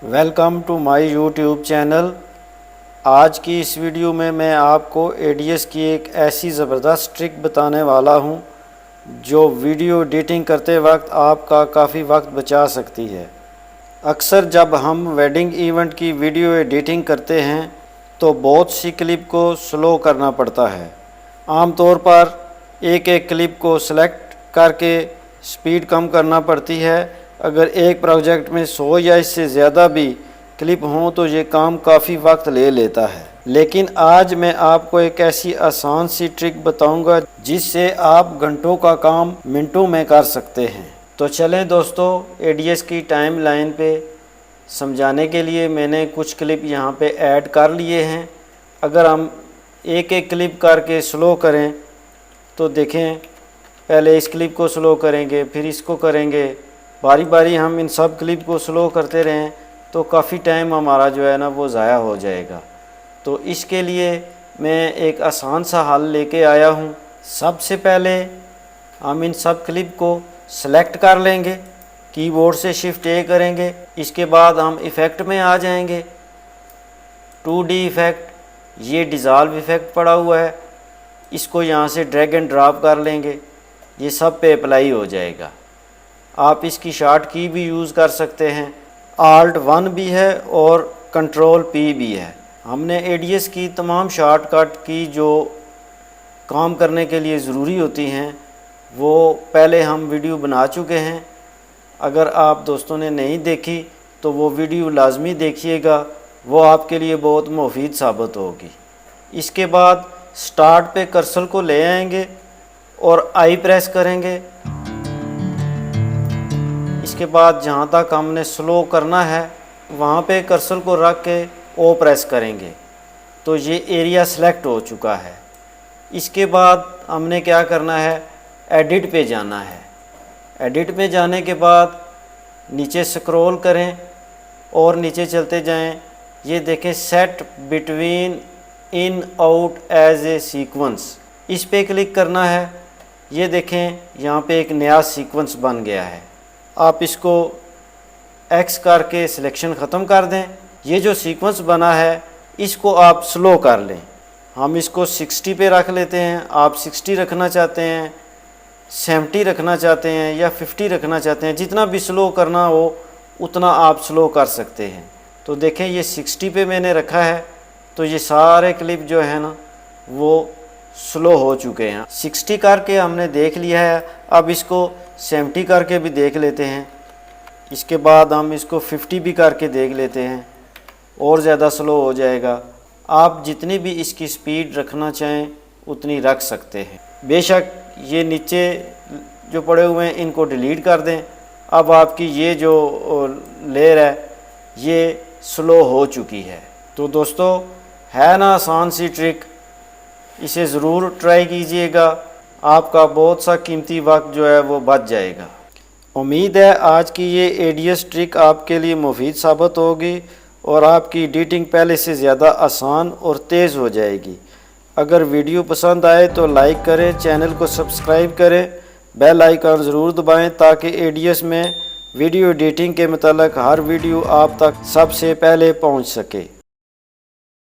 Welcome to my YouTube channel. आज की इस वीडियो में मैं आपको एडीएस की एक ऐसी ज़बरदस्त ट्रिक बताने वाला हूं जो वीडियो एडिटिंग करते वक्त आपका काफ़ी वक्त बचा सकती है। अक्सर जब हम वेडिंग इवेंट की वीडियो एडिटिंग करते हैं तो बहुत सी क्लिप को स्लो करना पड़ता है। आमतौर पर एक एक क्लिप को सेलेक्ट करके स्पीड कम करना पड़ती है। अगर एक प्रोजेक्ट में 100 या इससे ज़्यादा भी क्लिप हों तो ये काम काफ़ी वक्त ले लेता है। लेकिन आज मैं आपको एक ऐसी आसान सी ट्रिक बताऊंगा जिससे आप घंटों का काम मिनटों में कर सकते हैं। तो चलें दोस्तों, एडीएस की टाइम लाइन पे समझाने के लिए मैंने कुछ क्लिप यहाँ पे ऐड कर लिए हैं। अगर हम एक एक क्लिप करके स्लो करें तो देखें, पहले इस क्लिप को स्लो करेंगे, फिर इसको करेंगे, बारी बारी हम इन सब क्लिप को स्लो करते रहें तो काफ़ी टाइम हमारा जो है ना वो ज़ाया हो जाएगा। तो इसके लिए मैं एक आसान सा हल लेके आया हूँ। सबसे पहले हम इन सब क्लिप को सेलेक्ट कर लेंगे, कीबोर्ड से शिफ्ट ए करेंगे। इसके बाद हम इफ़ेक्ट में आ जाएंगे, 2D इफ़ेक्ट, ये डिज़ॉल्व इफ़ेक्ट पड़ा हुआ है, इसको यहाँ से ड्रैग एंड ड्रॉप कर लेंगे, ये सब पे अप्लाई हो जाएगा। आप इसकी शॉर्ट की भी यूज़ कर सकते हैं, Alt 1 भी है और Ctrl P भी है। हमने एडीएस की तमाम शॉर्टकट की जो काम करने के लिए ज़रूरी होती हैं वो पहले हम वीडियो बना चुके हैं। अगर आप दोस्तों ने नहीं देखी तो वो वीडियो लाजमी देखिएगा, वो आपके लिए बहुत मुफीद साबित होगी। इसके बाद स्टार्ट पे कर्सर को ले आएंगे और आई प्रेस करेंगे। इसके बाद जहाँ तक हमने स्लो करना है वहाँ पे कर्सर को रख के ओ प्रेस करेंगे तो ये एरिया सेलेक्ट हो चुका है। इसके बाद हमने क्या करना है, एडिट पे जाना है। एडिट पे जाने के बाद नीचे स्क्रॉल करें और नीचे चलते जाएं। ये देखें, set between in out as a sequence, इस पे क्लिक करना है। ये देखें, यहाँ पे एक नया सीक्वेंस बन गया है। आप इसको एक्स करके सिलेक्शन ख़त्म कर दें। ये जो सीक्वेंस बना है इसको आप स्लो कर लें। हम इसको 60 पे रख लेते हैं। आप 60 रखना चाहते हैं, 70 रखना चाहते हैं या 50 रखना चाहते हैं, जितना भी स्लो करना हो उतना आप स्लो कर सकते हैं। तो देखें, ये 60 पे मैंने रखा है तो ये सारे क्लिप जो है ना वो स्लो हो चुके हैं। 60 करके हमने देख लिया है, अब इसको 70 करके भी देख लेते हैं। इसके बाद हम इसको 50 भी करके देख लेते हैं, और ज़्यादा स्लो हो जाएगा। आप जितनी भी इसकी स्पीड रखना चाहें उतनी रख सकते हैं। बेशक ये नीचे जो पड़े हुए हैं इनको डिलीट कर दें। अब आपकी ये जो लेयर है ये स्लो हो चुकी है। तो दोस्तों, है ना आसान सी ट्रिक, इसे ज़रूर ट्राई कीजिएगा। आपका बहुत सा कीमती वक्त जो है वो बच जाएगा। उम्मीद है आज की ये एडीएस ट्रिक आपके लिए मुफीद साबित होगी और आपकी एडिटिंग पहले से ज़्यादा आसान और तेज़ हो जाएगी। अगर वीडियो पसंद आए तो लाइक करें, चैनल को सब्सक्राइब करें, बेल आइकन ज़रूर दबाएं ताकि एडीएस में वीडियो एडिटिंग के मतलब हर वीडियो आप तक सबसे पहले पहुंच सके।